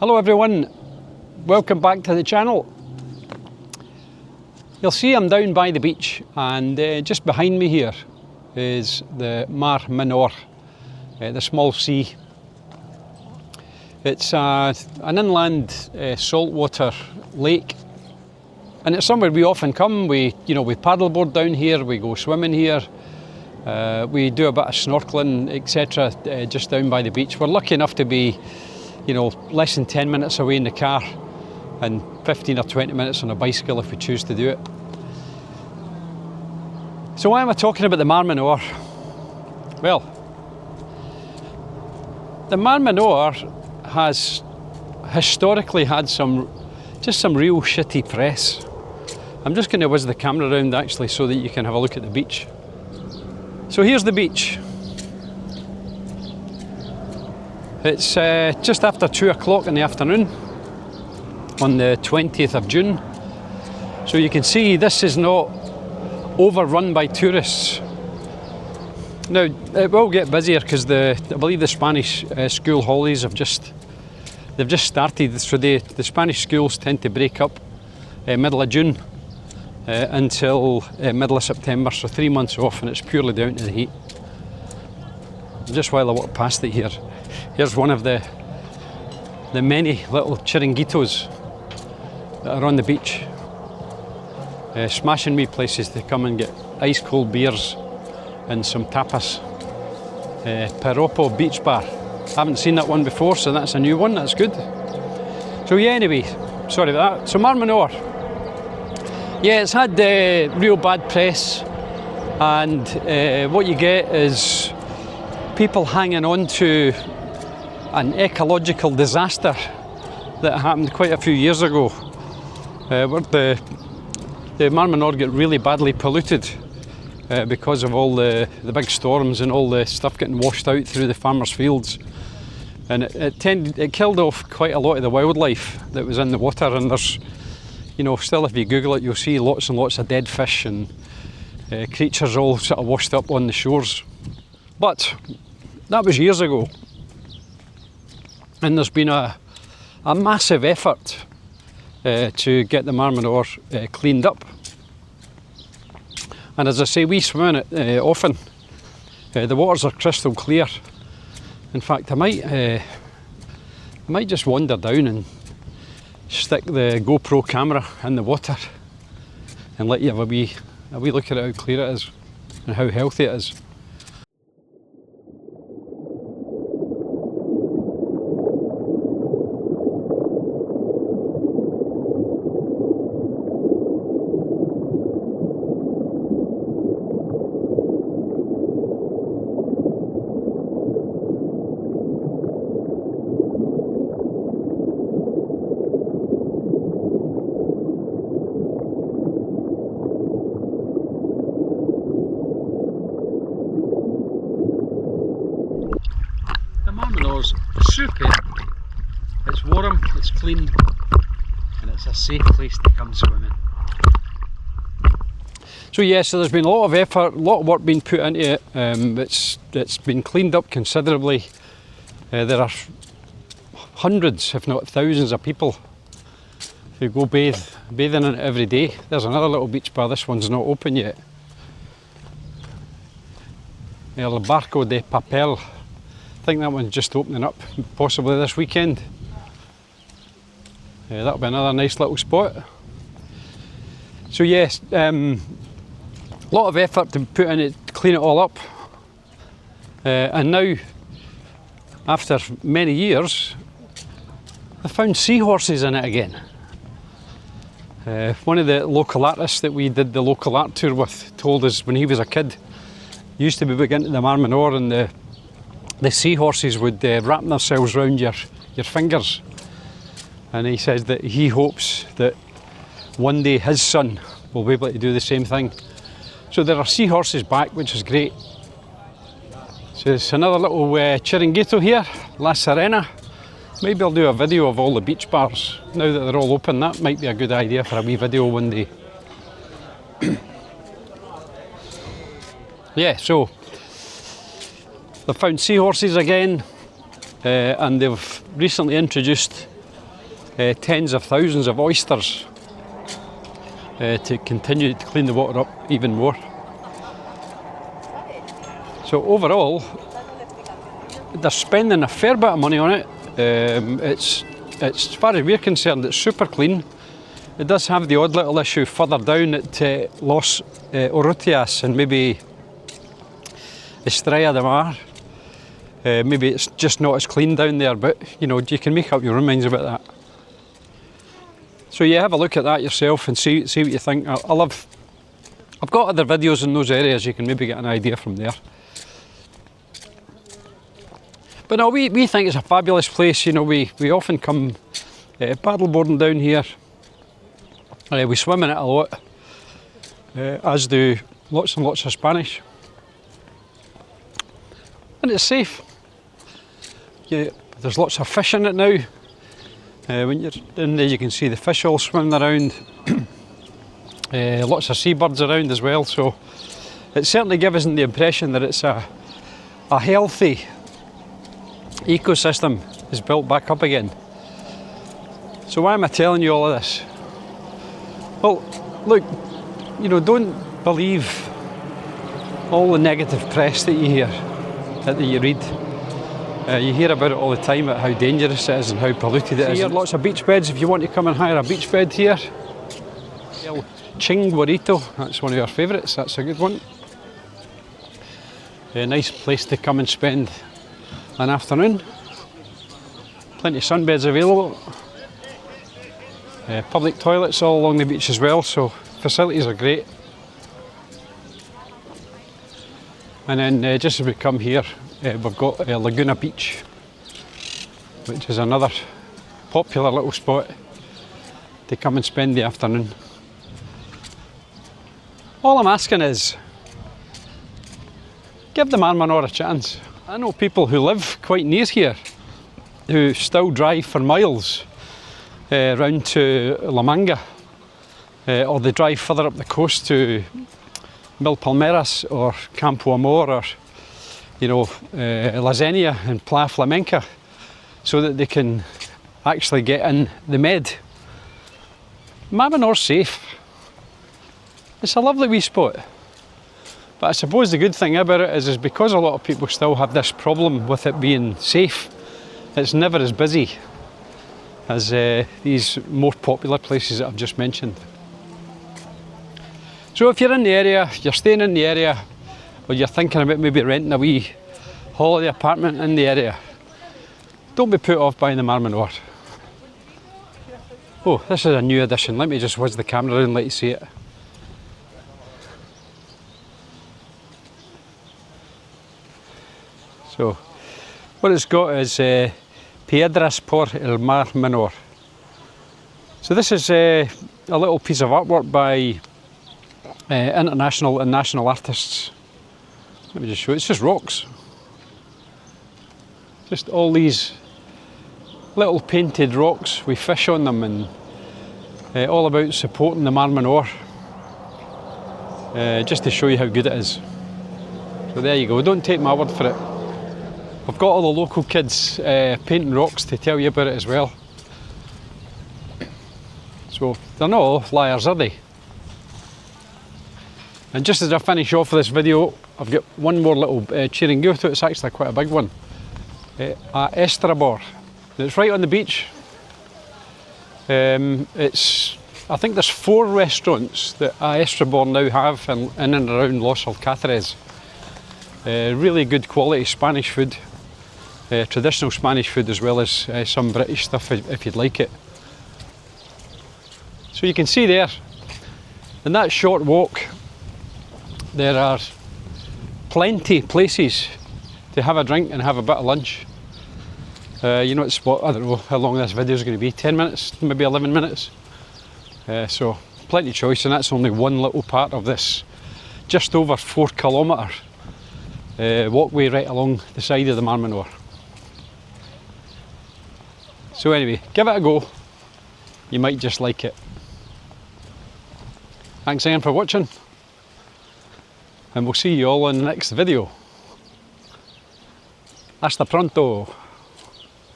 Hello everyone, welcome back to the channel. You'll see I'm down by the beach, and just behind me here is the Mar Menor, the small sea. It's an inland saltwater lake, and it's somewhere we often come. We paddleboard down here, we go swimming here, we do a bit of snorkeling, etc. Just down by the beach. We're lucky enough to be less than 10 minutes away in the car and 15 or 20 minutes on a bicycle if we choose to do it. So why am I talking about the Mar Menor? Well, the Mar Menor has historically had some real shitty press. I'm just going to whiz the camera around actually so that you can have a look at the beach. So here's the beach. It's just after 2 o'clock in the afternoon on the 20th of June. So you can see this is not overrun by tourists. Now, it will get busier because I believe the Spanish school holidays they've just started. So the Spanish schools tend to break up middle of June until middle of September, so 3 months off, and it's purely down to the heat. Just while I walk past it here, here's one of the many little chiringuitos that are on the beach. Smashing wee places to come and get ice cold beers and some tapas. Piropo Beach Bar. Haven't seen that one before, so that's a new one, that's good. So yeah, anyway, sorry about that. So Mar Menor. Yeah, it's had real bad press, and what you get is people hanging on to an ecological disaster that happened quite a few years ago, where the Mar Menor got really badly polluted because of all the big storms and all the stuff getting washed out through the farmers' fields, and it killed off quite a lot of the wildlife that was in the water. And there's, still if you Google it, you'll see lots and lots of dead fish and creatures all sort of washed up on the shores. But that was years ago, and there's been a massive effort to get the Mar Menor cleaned up. And as I say, we swim in it often. The waters are crystal clear. In fact, I might just wander down and stick the GoPro camera in the water and let you have a wee look at how clear it is and how healthy it is. Super. It's warm, it's clean, and it's a safe place to come swimming. So yeah, so there's been a lot of effort, a lot of work being put into it. It's been cleaned up considerably. There are hundreds, if not thousands, of people who go bathing in it every day. There's another little beach bar. This one's not open yet. El Barco de Papel. I think that one's just opening up, possibly this weekend. That'll be another nice little spot. So yes, a lot of effort to put in it, clean it all up. And now, after many years, I found seahorses in it again. One of the local artists that we did the local art tour with told us when he was a kid, he used to be big into the Mar Menor, and the seahorses would wrap themselves around your fingers, and he says that he hopes that one day his son will be able to do the same thing. So there are seahorses back, which is great. So it's another little chiringuito here, La Serena. Maybe I'll do a video of all the beach bars now that they're all open. That might be a good idea for a wee video one day. Yeah, so they've found seahorses again, and they've recently introduced tens of thousands of oysters to continue to clean the water up even more. So overall, they're spending a fair bit of money on it. It's as far as we're concerned, it's super clean. It does have the odd little issue further down at Los Alcázares and maybe Estrella de Mar. Maybe it's just not as clean down there, but you know, you can make up your own minds about that. So yeah, have a look at that yourself and see what you think. I've got other videos in those areas, you can maybe get an idea from there. But no, we think it's a fabulous place. You know, we often come paddleboarding down here. We swim in it a lot, as do lots and lots of Spanish. And it's safe. Yeah, there's lots of fish in it now. When you're in there you can see the fish all swimming around. Lots of seabirds around as well, so it certainly gives us the impression that it's a healthy ecosystem is built back up again. So why am I telling you all of this? Well, look, you know, don't believe all the negative press that you hear, that you read. You hear about it all the time, about how dangerous it is and how polluted it is. Here, lots of beach beds if you want to come and hire a beach bed here. El Chiringuito, that's one of our favourites, that's a good one. A nice place to come and spend an afternoon. Plenty of sunbeds available. Public toilets all along the beach as well, so facilities are great. And then just as we come here, we've got Laguna Beach, which is another popular little spot to come and spend the afternoon. All I'm asking is, give the Mar Menor a chance. I know people who live quite near here who still drive for miles round to La Manga, or they drive further up the coast to Mil Palmeras or Campo Amor or, you know, La Zenia and Playa Flamenca, so that they can actually get in the Med. Mar Menor's safe. It's a lovely wee spot. But I suppose the good thing about it is because a lot of people still have this problem with it being safe, it's never as busy as these more popular places that I've just mentioned. So if you're in the area, you're staying in the area, or you're thinking about maybe renting a wee holiday apartment in the area, don't be put off by the Mar Menor. Oh, this is a new addition. Let me just whiz the camera around and let you see it. So, what it's got is Piedras por el Mar Menor. So this is a little piece of artwork by international and national artists. Let me just show you. It's just rocks. Just all these little painted rocks with fish on them, and all about supporting the Mar Menor. Just to show you how good it is. So there you go. Don't take my word for it. I've got all the local kids painting rocks to tell you about it as well. So they're not all liars, are they? And just as I finish off this video, I've got one more little chiringuito. It's actually quite a big one. Estrabor. It's right on the beach. I think there's 4 restaurants that Estrabor now have in and around Los Alcázares. Really good quality Spanish food. Traditional Spanish food, as well as some British stuff if you'd like it. So you can see there, in that short walk, there are plenty places to have a drink and have a bit of lunch. You know, it's what, I don't know how long this video is going to be, 10 minutes, maybe 11 minutes. So plenty of choice, and that's only one little part of this just over 4 kilometre walkway right along the side of the Mar Menor. So anyway, give it a go. You might just like it. Thanks again for watching, and we'll see you all in the next video. Hasta pronto.